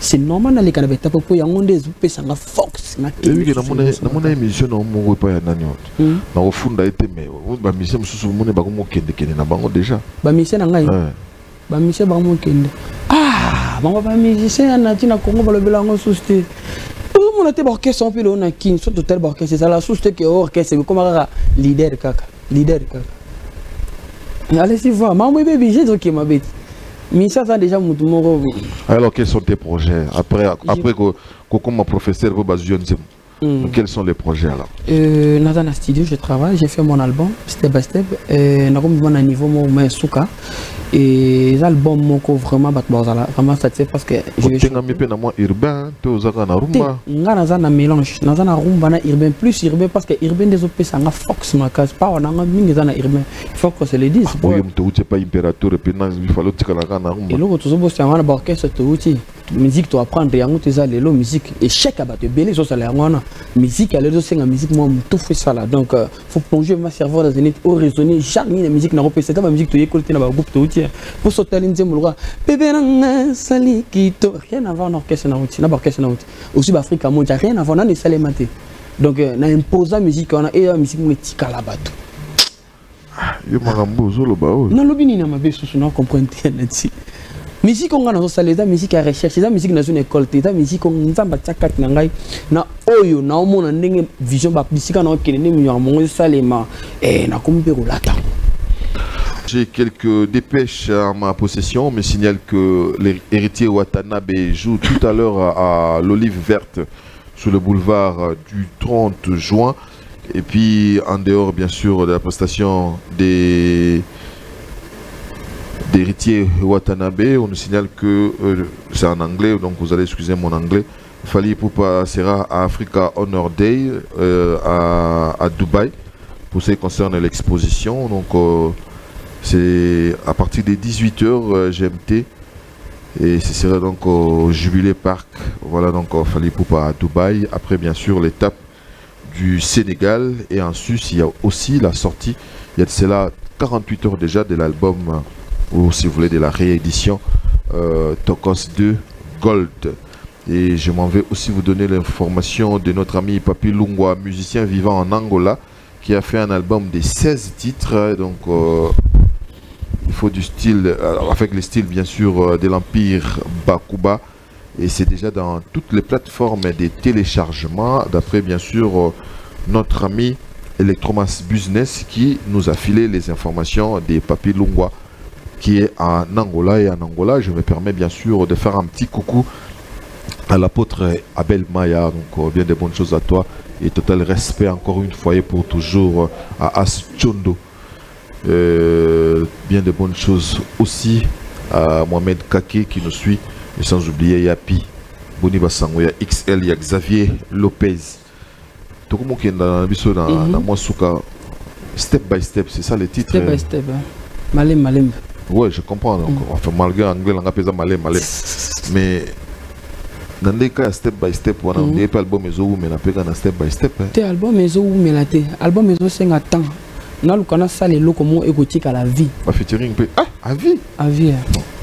C'est normal dans les cas de l'étape pour y avoir des opés sans la force. Et oui, dans mon émission, on ne peut pas y aller. Dans le fond, mais la mission, je suis déjà. La mission, la mission, ah, la musicien, on a dit qu'on va le bilan en société. On a été orchestre, on peut le on qui sont total orchestre. C'est la société qui est orchestre. C'est comme un leader, leader. Allez-y voir, maman bébé, j'ai dit que ma bête. Mais ça déjà mon tour. Alors quels sont tes projets après que comme professeur pour Bazion, quels sont les projets là? Dans un studio je travaille, j'ai fait mon album step by step. Dans un niveau moi souka et l'album moko vraiment vraiment satisfait parce que je suis urbain, tu as na rumba. Dans un mélange, dans un rumba na urbain plus urbain parce que urbain des opé ça nga fox ma case pas on a mingi dans urbain. Il faut que se le dise. Oui, tu pas impérateur et puis il faut que tu na rumba. Et là tu zo c'est un orchestre tu musique tu apprendre yango tu za lelo musique et chaque abat belé so ça la ngona musique à l'édo c'est la musique moi tout fait ça là donc faut plonger ma cerveau dans une au raisonner jamais la musique na repé c'est comme la musique tu écouter na ba groupe tu pour sauter l'inzemulwa bébé na sali kito rien à voir orchestre na outil na orchestre na outil aussi Afrique à mondial rien à voir na les salématé donc na imposer musique on a et la musique metika la bateau yo makambo zolo ba o na lobini na mabe susu na comprendre neti musique on a dans salle la musique à recherche la musique dans une école la musique on nzamba tsakat na ngai na oyo na omona ndenge vision ba bisika na okene mi mo salema na kombe ko lata. J'ai quelques dépêches à ma possession. On me signale que l'héritier Watanabe joue tout à l'heure à l'Olive Verte sur le boulevard du 30 juin. Et puis en dehors bien sûr de la prestation des d'héritier Watanabe, on nous signale que c'est en anglais, donc vous allez excuser mon anglais. Fally Ipupa sera à Africa Honor Day à Dubaï pour ce qui concerne l'exposition. Donc c'est à partir des 18h GMT et ce sera donc au Jubilé Park. Voilà donc Fally Ipupa à Dubaï. Après bien sûr l'étape du Sénégal et en Suisse il y a aussi la sortie. Il y a de cela 48 heures déjà de l'album ou si vous voulez de la réédition Tokos 2 Gold. Et je m'en vais aussi vous donner l'information de notre ami Papi Lungwa, musicien vivant en Angola, qui a fait un album de 16 titres. Donc il faut du style, avec le style bien sûr de l'Empire Bakuba. Et c'est déjà dans toutes les plateformes des téléchargements, d'après bien sûr notre ami Electromas Business qui nous a filé les informations des Papi Lungwa, qui est en Angola. Et en Angola, je me permets bien sûr de faire un petit coucou à l'apôtre Abel Maya. Donc bien de bonnes choses à toi et total respect encore une fois et pour toujours à As Chondo. Bien de bonnes choses aussi à Mohamed Kake qui nous suit, et sans oublier Yapi Boni Basango, ya XL, ya Xavier Lopez. Tout le monde qui est dans la Moussouka, step by step, c'est ça le titre. Step by step, Malem Malem. Ouais, je comprends. Donc, enfin, malgré l'anglais, on appelle ça Malem Malem. Mais dans les cas step by step, on a un album mais on a step by step. T'es album mais mais là t'es album mais c'est un temps. Non, le canal ça les locaux comment écouter à la vie. Pas featuring à vie. À vie.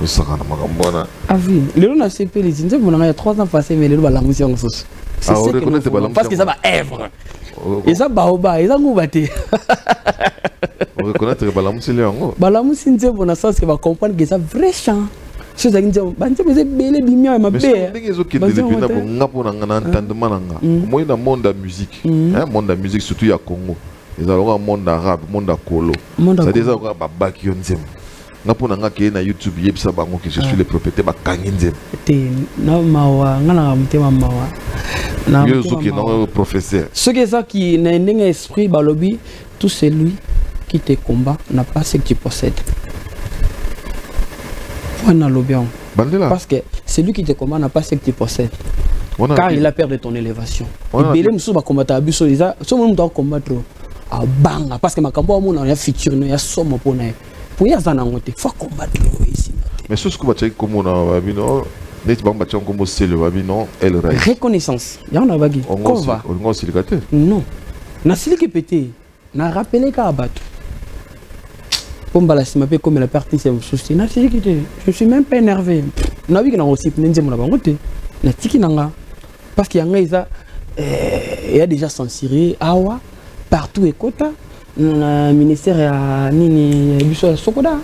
Le sarana magambona. À vie. Le long a CP les Indiens, on a 3 ans passé mais le long la musique en sauce. Ah, on reconnaît c'est pas parce que ça va œuvre. Et ça baoba, et ça ngoubaté. On reconnaît que la musique là en haut. La musique c'est bon à sens que va comprendre que ça vrai chant. C'est ça qui dit bah tu sais belé bimia ma père. Mais c'est que les gens pour ngapo na entendement nga. Moi dans monde de musique, hein, monde de musique surtout à Congo. Ils ont un monde arabe, monde à Kolo. Ça déjà on va baki onzem. Ngapo na nga ke na YouTube yebisa bango que je suis le propriétaire ba kanginzem. Te na mawa ngana mutema mawa. Na yozuki na professeur. Ce que ça qui n'a un esprit balobi, tout celui qui te combat n'a pas ce que tu possèdes. Parce que celui qui te combat n'a pas ce que tu possèdes. Car il a peur de ton élévation. Et Belé Moussou va combattre à Busso. Ce monde doit combattre à Banga. Parce que ma campagne, il y a futur, il y a somme pour nous. Pour y avoir un il faut combattre ici. Mais ce que tu as comme on a Reconnaissance. Il y en a bagui. Kova. Non. Nasili qui pété. N'a rappelé qu'à abattre. Comme Balassi m'a fait comme la partie c'est souci. Nasili qui était. Je suis même pas énervé. N'a vu que n'a aussi n'enze mon abangote. La tiki nanga. Parce qu'il y a un gars il y a déjà censuré awa partout et kota. Le ministère a nini biso sokoda.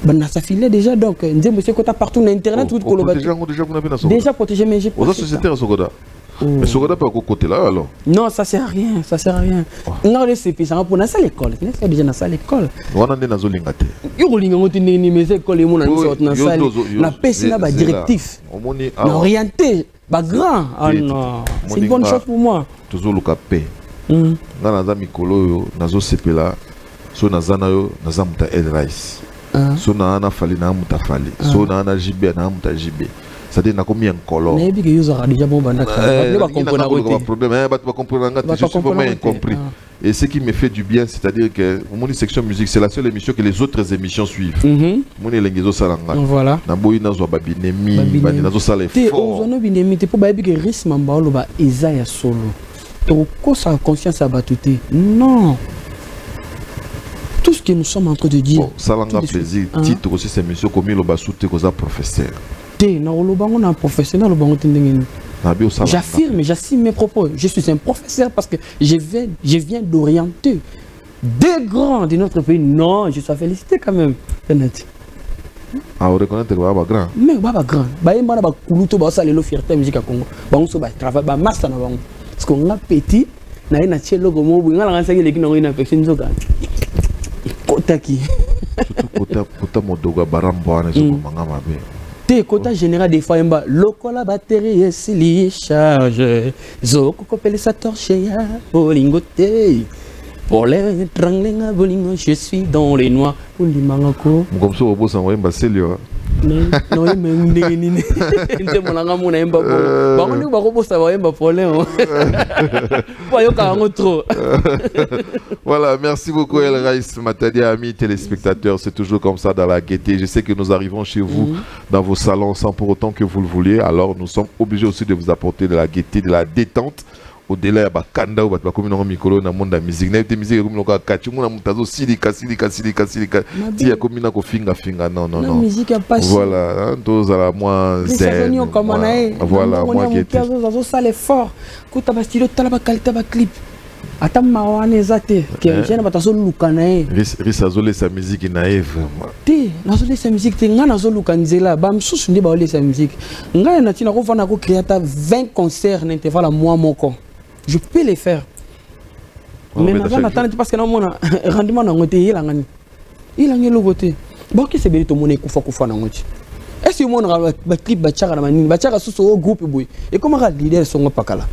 Ben ça filait déjà donc n'enze kota partout sur internet tout déjà protégé mais j'ai pas. Société sokoda. Mais Sogoda pas côté là alors. Non, ça sert à rien, ça sert à rien. Non, les CP ça pour na salle l'école. C'est déjà na salle l'école. On a na zolingate. Yo linga ngoti ni mais école mon na sorte na salle. Na pesi na ba directif. Na orienté, ba grand. Ah non, c'est une bonne chose pour moi. Toujours le capé. Na na za mikolo yo na zo CP là. So na zana yo na za muta El Rice. So na ana fali na muta fali. So na ana JB na muta JB. C'est-à-dire qu'on a combien de colons. Mais il y a déjà bon problème. Je suis vraiment incompris. Et ce qui me fait du bien, c'est-à-dire que mon section musique, c'est la seule émission que les autres émissions suivent. Mon élengezo salanga. Voilà. Na boyi na zo babinemi, bani na zo sala fort. Te ozo no binemi te po ba bi que risque mambalo ba eza ya solo. To ko sa conscience abatuté. Non. Tout ce que nous sommes en train de dire. Salanga plaisir. Titre aussi cette émission comme il ba soute koza professeur. J'affirme, j'assume mes propos. Je suis un professeur parce que je viens d'orienter des grands de notre pays. Non, je suis félicité quand même. Ah, on reconnaît que c'est grand. Mais c'est grand. C'est une fierté musique à Congo. C'est un travail, c'est un master. Parce qu'on a petit, on a un cello comme on a une infection. Kotaki. Surtout Kota Modoga Barambo, Te quota général des fois loko la batterie et s'il charge zoko kopele sa torche ya bolingote pour les tranglenga bolingo je suis dans les noix pour limangako comme ça au boss envoyer Baselio non mais ndeni nte monanga mona emba bo ba ngoni ba ko bossa ba emba problème pas yo ka trop. Voilà, merci beaucoup El Rice Matadi, amis téléspectateurs, c'est toujours comme ça dans la gaieté. Je sais que nous arrivons chez vous dans vos salons sans pour autant que vous le vouliez, alors nous sommes obligés aussi de vous apporter de la gaieté, de la détente. Au-delà de Bakanda ou Bakomino Mikolo dans le monde de la musique. N'a pas de musique comme le cas Kachumuna Mutazo silika. Tia komina ko finga. Non. La musique a pas. Voilà, tous à la moins zen. Voilà, moi qui était. Ça les fort. Kuta bastilo talaba kalita ba clip. Ata mawane zate. Que je n'ai pas tazo lukanae. Risa zole sa musique naïve. Te, nazole sa musique te ngana zo lukanzela. Ba msusu ndi ba ole sa musique. Ngana na tina ko vana ko créata 20 concerts n'intervalle à moi moko. Je peux les faire. Mais maintenant, parce que non, rendement dans le il a gagné. Il a gagné le côté. Bon, qui c'est bien tout le monde koufa dans le est-ce que mon clip bachara mani bachara sous au groupe boy et comment les leaders sont pas là.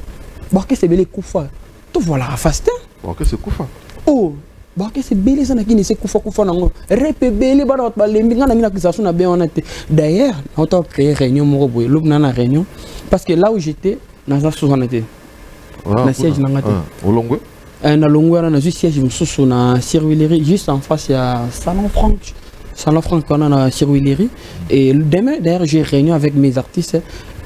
Bon, qui c'est bien koufa. Tout voilà fastin. Bon, que c'est koufa. Oh, bon, que c'est bien les gens qui ne se koufa dans le répébé les barot balembi ngana mina accusation na bien honnête. D'ailleurs, on a créé réunion mon boy, l'obna réunion parce que là où j'étais dans la sous-honnêteté. Na siège na ngate olongwe na longwe na juste siège mususu na Sirwillerie juste en face il y a Salon Franck on a na Sirwillerie et demain d'ailleurs j'ai réunion avec mes artistes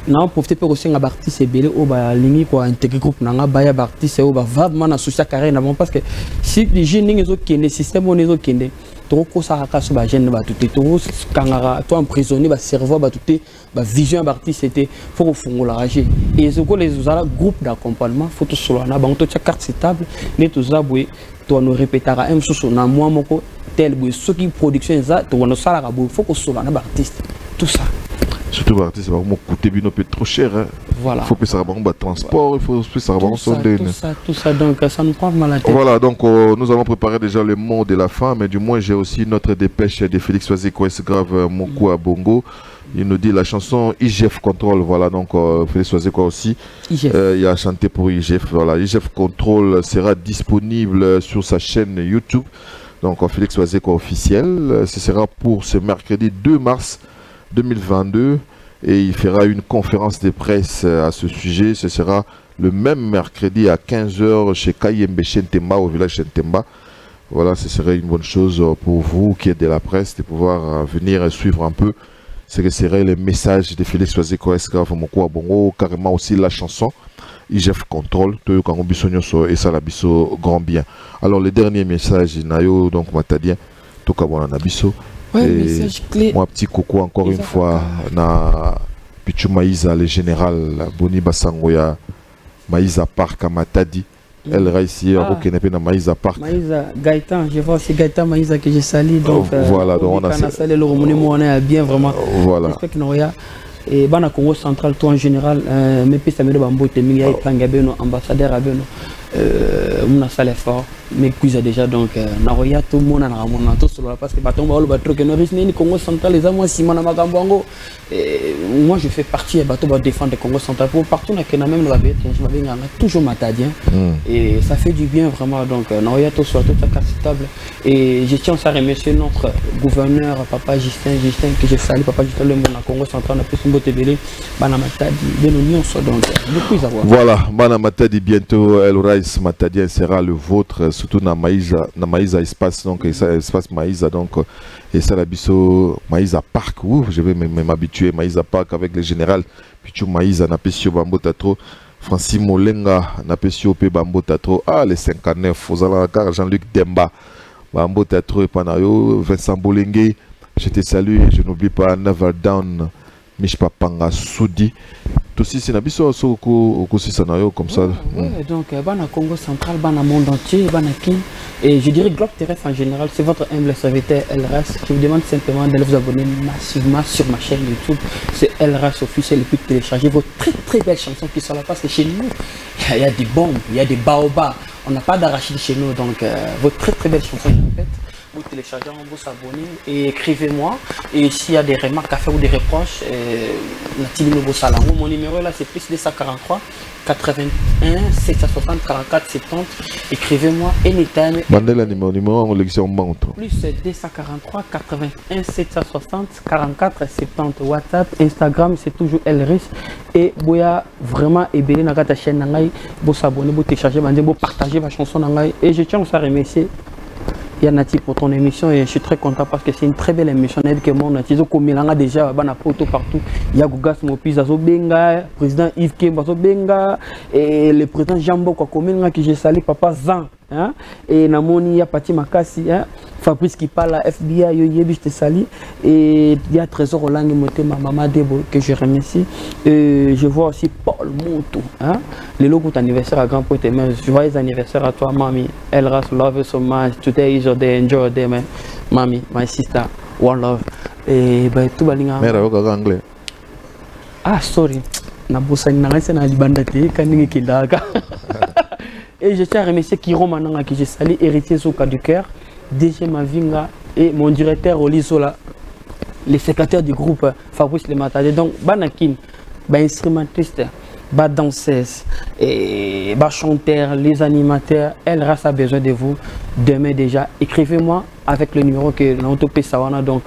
na profiter pour aussi nga artiste belé au ba lingi ko intégrer groupe na nga ba ya artiste au ba vraiment na soucia carré na parce que si les jeunes ngi zo kende système on zo kende trop ko sa ka so ba jeune ba tout trop kangara toi emprisonné ba cerveau ba tout ba vision ba artiste c'était faut fongola rager et ce que les autres groupe d'accompagnement faut tout solo na ba to carte stable les tous aboué toi nous répétera un sous na moi moko tel boy ce qui production ça to no sala ka faut ko solo na ba artiste tout ça. Surtout les artistes, ça va coûter bien trop cher. Voilà. Il faut que ça va transport, il faut que ça va tout ça, donc ça nous prend mal à la tête. Voilà, donc nous allons préparer déjà le mot de la fin, mais du moins j'ai aussi notre dépêche de Félix Wazeko, c'est grave, Mokou à Bongo. Il nous dit la chanson IGF Control, voilà, donc Félix Wazeko aussi. Il a chanté pour IGF, voilà. IGF Control sera disponible sur sa chaîne YouTube, donc Félix Wazeko officiel. Ce sera pour ce mercredi 2 mars 2022 et il fera une conférence de presse à ce sujet. Ce sera le même mercredi à 15 h chez Kayembe Chentemba, au village Chentemba. Voilà, ce serait une bonne chose pour vous qui êtes de la presse de pouvoir venir suivre un peu ce que serait le message de Félix Oise Koeska Fomoko Bongo, carrément aussi la chanson IGF Control, Toyo Kango Bissonyoso et Salabiso Grand Bien. Alors le dernier message, Nayo, donc Matadien, Tokabona Nabiso. Ouais, message clé. Moi, petit coucou encore une fois, na Pichu Maïza, le général Boni Basangoya, Maïza Park à Matadi. Elle a ici à Maïza Park. Maïza Gaëtan, je vois c'est Gaëtan Maïza que j'ai sali. Donc, voilà, donc on a salé le monument, on est bien vraiment. Voilà. J'espère qu'il y a. Et dans le Congo central, toi en général, mes pistes de Bambo, il y a un ambassadeur à Beno. On a fait l'effort, mais puis déjà donc Naroya tout le monde a ramon tout cela parce que bateau va le bateau que nous risquons Congo central les amours si mon amagambango moi je fais partie bateau va défendre le Congo central pour partout na que même le bateau je m'avais toujours matadien et ça fait du bien vraiment donc Naroya tout soit tout acceptable et je tiens à remercier notre gouverneur papa Justin que je salue papa Justin le monde Congo central on a plus une beauté belé bana matadi de l'union soit donc beaucoup avoir voilà bana matadi bientôt El Rice matadien sera le vôtre surtout na Maïza espace donc espace Maïza donc et ça la biso Maïza Park où je vais m'habituer Maïza Park avec le général Pichu Maïza na pesio Bambo Tatro Francis Molenga na pesio pe Bambo Tatro les 59 aux alencards Jean-Luc Demba Bambo Tatro et Panayo Vincent Bolengue je te salue et je n'oublie pas Never Down Mishpapanga Soudi. Tout si c'est Nabiso Soko Sanayo comme ça. Donc, Bana Congo central, Bana monde entier, Bana King. Et je dirais Globe Terrestre en général, c'est votre humble serviteur LRAS. Je vous demande simplement de vous abonner massivement sur ma chaîne YouTube. C'est LRAS officiel et puis télécharger vos très belles chansons qui sont là parce que chez nous, il y a des bombes, il y a des baobabs. On n'a pas d'arachide chez nous, donc vos très belles chansons, je répète. Vous téléchargez, vous abonnez et écrivez-moi. Et s'il y a des remarques à faire ou des reproches, mon numéro là c'est plus 243 81 760 44 70. Écrivez-moi anytime. Mandela numéro en élection montre. Plus 243 81 760 44 70. WhatsApp, Instagram, c'est toujours Elris. Et Boya vraiment ébélé dans ta chaîne, vous abonnez, vous téléchargez, vous partagez ma chanson. Et je tiens à remercier Yanati pour ton émission et je suis très content parce que c'est une très belle émission. Déjà partout. Il y a Gougas Mopiz Benga, président Yves Kemba Benga et le président Jambo Kwakomena qui j'ai salé papa Zan. Hein? Et Namoni ya Pati Makasi, hein? Fabrice qui parle à FBI, je te salue. Et il y a Trésor Olangi Motema, Maman Debo que je remercie. Je vois aussi Paul Moutou. Hein? Le logo d'anniversaire à Grand Point. Joyeux anniversaire à toi, Mami. Elras, love you so much. Today is your day. Enjoy your day, man. Mami, my sister, one love. Et ben tout balinga. Mère avec anglais. Ah, sorry. Nabosa n'arrête na libandate kaningi kilaka. Et je tiens à remercier Kiro Mananga qui j'ai salé, héritier Soka du cœur, DG Mavinga et mon directeur Olisola, les secrétaires du groupe Fabrice Lematade. Donc, Banakin, instrumentiste, danseuse, et chanteur, les animateurs, Elras a besoin de vous. Demain déjà, écrivez-moi avec le numéro que l'on peut savoir. Donc,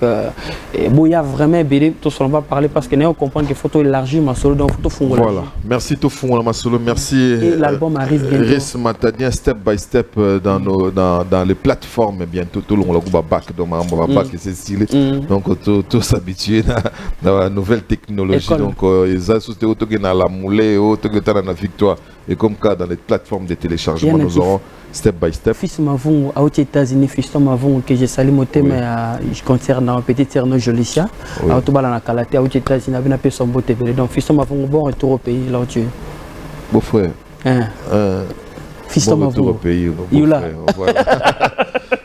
Boya vraiment béni, tout ça on va parler parce que nous comprenons qu'il faut élargir ma solo, donc il faut tout. Voilà, merci tout fond ma solo, merci. Et l'album arrive bientôt. Reste Matadien step by step dans les plateformes bientôt. Tout le monde va back, donc on va back c'est stylé. Donc tout s'habituer dans la nouvelle technologie. Donc ils associent au truc dans la moulée, au truc dans la victoire. Et comme cas dans les plateformes de téléchargement, nous aurons step by step. Fils Mavon, aux États-Unis, fils Mavon, que j'ai salé mon thème, je concerne dans Petite Sœur Jolicia, à Autobala na Kalate, aux États-Unis, avec un peu son beau TV. Donc, fils Mavon, bon retour au pays, là où tu es. Beau frère. Fils bon retour au pays.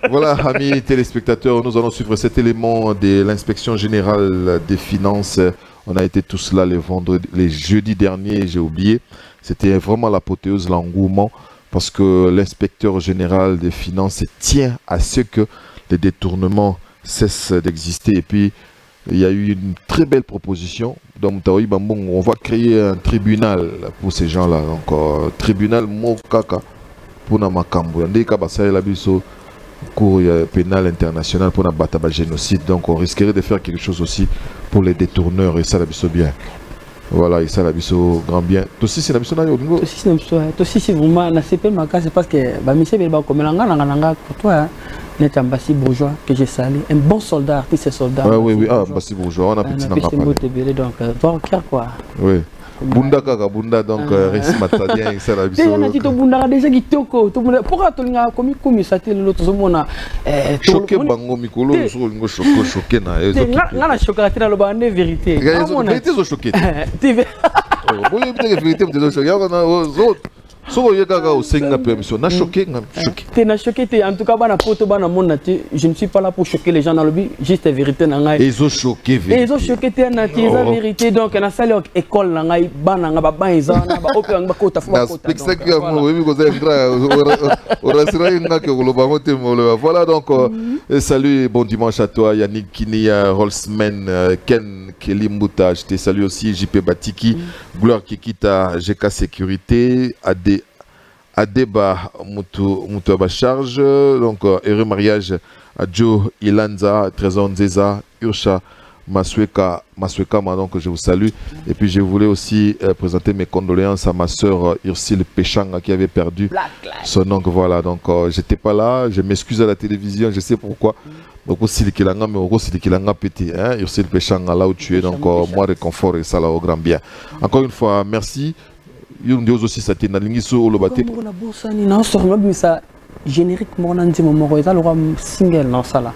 Voilà, amis téléspectateurs, nous allons suivre cet élément de l'inspection générale des finances. On a été tous là les jeudis derniers, j'ai oublié. C'était vraiment l'apothéose, l'engouement. Parce que l'inspecteur général des finances tient à ce que les détournements cessent d'exister. Et puis, il y a eu une très belle proposition. Donc, on va créer un tribunal pour ces gens-là. Donc, tribunal Mokaka pour Namakambo. Il y a cour pénal international pour le génocide. Donc, on risquerait de faire quelque chose aussi pour les détourneurs. Et ça, la bien. Voilà, et ça la biso grand bien. Toi aussi c'est la biso na yo lingo. Toi aussi c'est vraiment na CP maka c'est parce que ba monsieur belba comme nanga pour toi Net Mbassi Bourgeois que j'ai salé, un bon soldat, artiste et soldat. Oui, Mbassi Bourgeois, on a petit donc, toi, quoi. Oui. Bunda kaka bunda donc récit matadien ça la biso. T'es na bunda déjà kitoko, to bunda pourquoi to nga komi ça te l'autre zomona choqué bango mikolo so ngo choqué na nga na choqué na lo bande vérité. Vérité zo choqué. Bon il peut vérité peut choqué zo so yo kaka au 5 na permission na choqué na choqué. T'es na choqué en tout cas bana poto bana mona je ne suis pas là pour choquer les gens dans le but juste vérité na ngai. Ils ont choqué vérité. Ils ont choqué t'es na la vérité donc na sali école na ngai bana nga ba eza na ba ope nga kota fwa kota. Voilà donc salut et bon dimanche à toi Yannick Kinia Rolsman Ken Kelly Mouta, je te salue aussi JP Batiki Gloire Kikita GK Sécurité Adeba Moutou Charge donc heureux mariage à Joe Ilanza Trésor Nzeza Ursha Masweka donc je vous salue et puis je voulais aussi présenter mes condoléances à ma soeur Ursule Péchanga qui avait perdu son oncle. Voilà donc j'étais pas là, je m'excuse à la télévision, je sais pourquoi. Donc aussi mais aussi petit hein Ursule Péchanga là où tu es donc moi réconfort et ça là au grand bien. Encore une fois merci. Yunde aussi ça t'est na lingiso lo baté. On a bossa ni na sorno ça générique mon andi mon ça le single non ça là.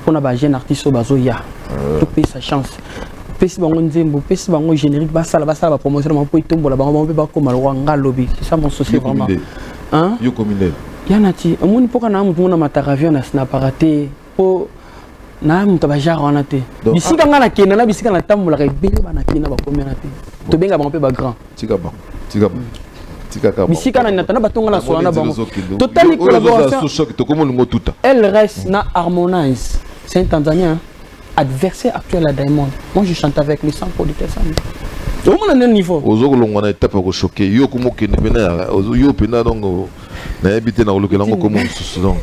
On a un jeune artiste au Bazoya. Tu payes sa chance. Pesi bango nzembo, pesi bango générique, basa la promotion, on peut tomber là-bas, on peut pas comme le lobby. C'est ça mon souci vraiment. Hein? Yo communel. Yanati, on ne peut pas n'amutu na mataravion na snaparaté. Po na mutu bajar on a té. Bisika ngana kena na bisika na tambo la rebelle bana kena ba combien na té. To benga bango pe ba grand. Tika ba. Bisika na natana batonga na soana bango. Total collaboration. Elle reste na harmonise. C'est un Tanzanien, adversaire actuel à Diamond. Moi je chante avec lui sans producteur. Au moins à un niveau. Aux autres, on a été choqué. Yo comme qui ne venait yo pena donc na habité na olokelango comme donc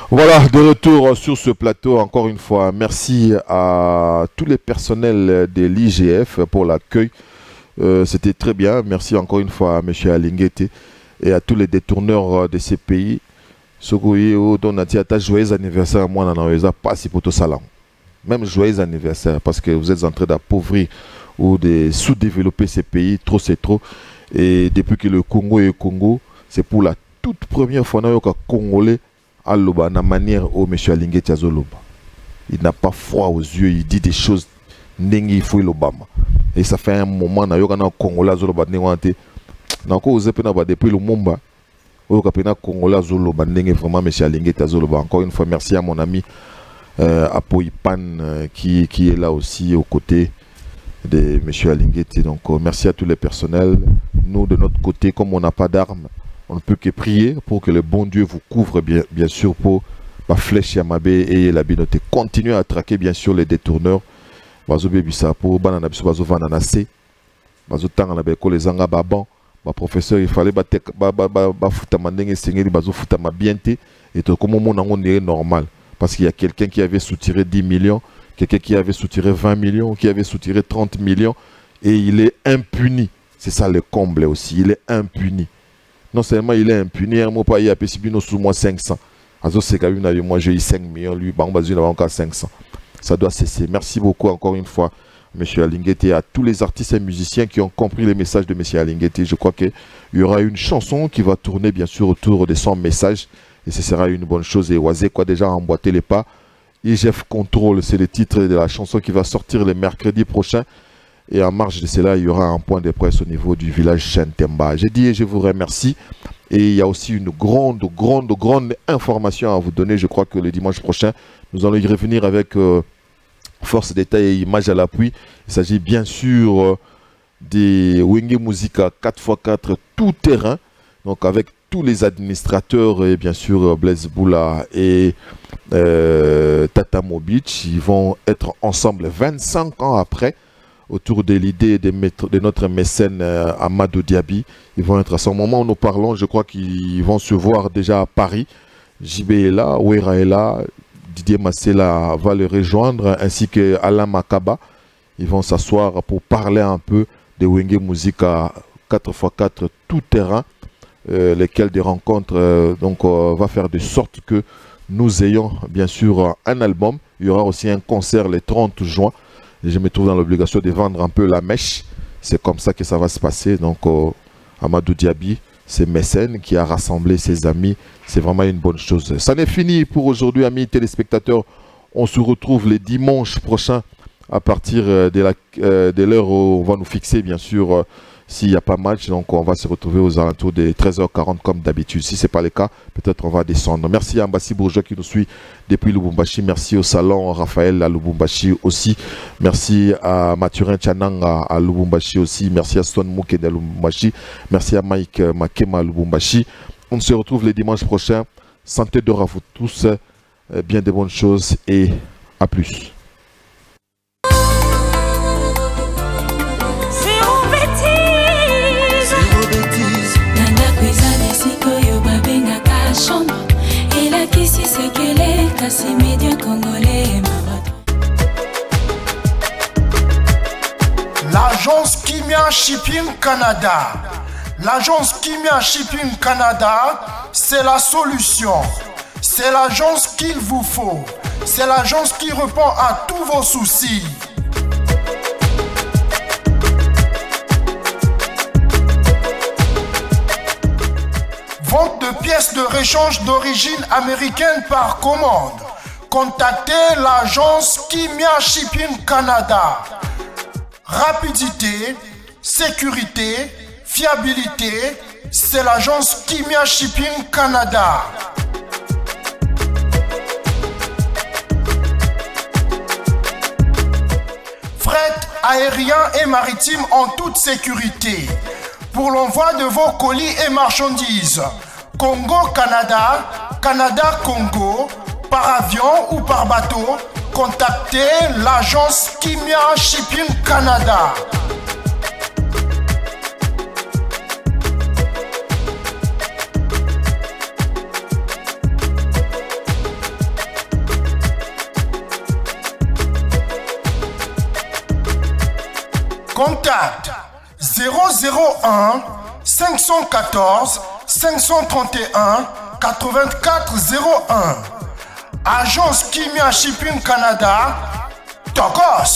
voilà de retour sur ce plateau encore une fois. Merci à tous les personnels de l'IGF pour l'accueil. C'était très bien. Merci encore une fois à M. Alinguete et à tous les détourneurs de ces pays. Joyeux anniversaire à moi, pas si pour tout ça. Même joyeux anniversaire parce que vous êtes en train d'appauvrir ou de sous-développer ces pays, trop c'est trop. Et depuis que le Congo est Congo, c'est pour la toute première fois que Congolais a la manière où M. Alinguete a Zoloba. Il n'a pas froid aux yeux, il dit des choses n'engi faut l'Obama. Et ça fait un moment que le Congolais a Zoloba n'engi depuis le Mumba. Congolais Zoloba vraiment M. Alinguete Zoloba. Encore une fois merci à mon ami Apoipan qui est là aussi aux côtés de M. Alinguete. Donc merci à tous les personnels. Nous de notre côté, comme on n'a pas d'armes, on ne peut que prier pour que le bon Dieu vous couvre bien sûr pour la flèche Yamabé et la binote. Continuez à traquer bien sûr les détourneurs. Bazo bebisa pour banana biso bazo vanana C. Bazo tanga na beko les anga baban. Professeur, il fallait foutre ma dengue seigneur, foutre ma bienté et tout comme on est normal parce qu'il y a quelqu'un qui avait soutiré 10 millions, quelqu'un qui avait soutiré 20 millions, qui avait soutiré 30 millions et il est impuni. C'est ça le comble aussi, il est impuni. Non seulement il est impuni, un mot pas il y a pesibino sous moi 500. Azo c'est quand même moi j'ai eu 5 millions, lui il a encore 500. Ça doit cesser. Merci beaucoup encore une fois. M. Alinguete et à tous les artistes et musiciens qui ont compris les messages de M. Alinguete. Je crois qu'il y aura une chanson qui va tourner bien sûr autour de son message et ce sera une bonne chose. Et Oazé quoi déjà emboîté les pas. IGF Control, c'est le titre de la chanson qui va sortir le mercredi prochain. Et en marge de cela, il y aura un point de presse au niveau du village Chantemba. J'ai dit et je vous remercie. Et il y a aussi une grande information à vous donner. Je crois que le dimanche prochain, nous allons y revenir avec... force d'état et image à l'appui. Il s'agit bien sûr des Wenge Musica 4x4 tout terrain, donc avec tous les administrateurs et bien sûr Blaise Boula et Tata Mobic. Ils vont être ensemble 25 ans après autour de l'idée de notre mécène Amadou Diaby. Ils vont être à ce moment où nous parlons, je crois qu'ils vont se voir déjà à Paris. JB est là, Ouera est là, Didier Massela va le rejoindre, ainsi que Alain Makaba. Ils vont s'asseoir pour parler un peu de Wenge Musica 4x4 tout terrain, lesquels des rencontres va faire de sorte que nous ayons bien sûr un album. Il y aura aussi un concert le 30 juin. Et je me trouve dans l'obligation de vendre un peu la mèche. C'est comme ça que ça va se passer. Donc, Amadou Diaby, c'est mécène qui a rassemblé ses amis. C'est vraiment une bonne chose. Ça n'est fini pour aujourd'hui, amis téléspectateurs. On se retrouve les dimanches prochains à partir de l'heure où on va nous fixer, bien sûr, s'il n'y a pas match. Donc, on va se retrouver aux alentours des 13h40 comme d'habitude. Si ce n'est pas le cas, peut-être on va descendre. Merci à Ambassi Bourgeois qui nous suit depuis Lubumbashi. Merci au salon Raphaël à Lubumbashi aussi. Merci à Mathurin Tchananga à Lubumbashi aussi. Merci à Swan Mouke à Lubumbashi. Merci à Mike Makema à Lubumbashi. On se retrouve les dimanches prochains. Santé d'or à vous tous. Bien de bonnes choses et à plus. L'agence Kimia Shipping Canada. L'agence Kimia Shipping Canada, c'est la solution. C'est l'agence qu'il vous faut. C'est l'agence qui répond à tous vos soucis. Vente de pièces de rechange d'origine américaine par commande. Contactez l'agence Kimia Shipping Canada. Rapidité, sécurité, fiabilité, c'est l'agence Kimia Shipping Canada. Fret aérien et maritime en toute sécurité. Pour l'envoi de vos colis et marchandises, Congo-Canada, Canada-Congo, par avion ou par bateau, contactez l'agence Kimia Shipping Canada. Contact 001 514 531 8401. Agence Kimia Shipping Canada, Tokos.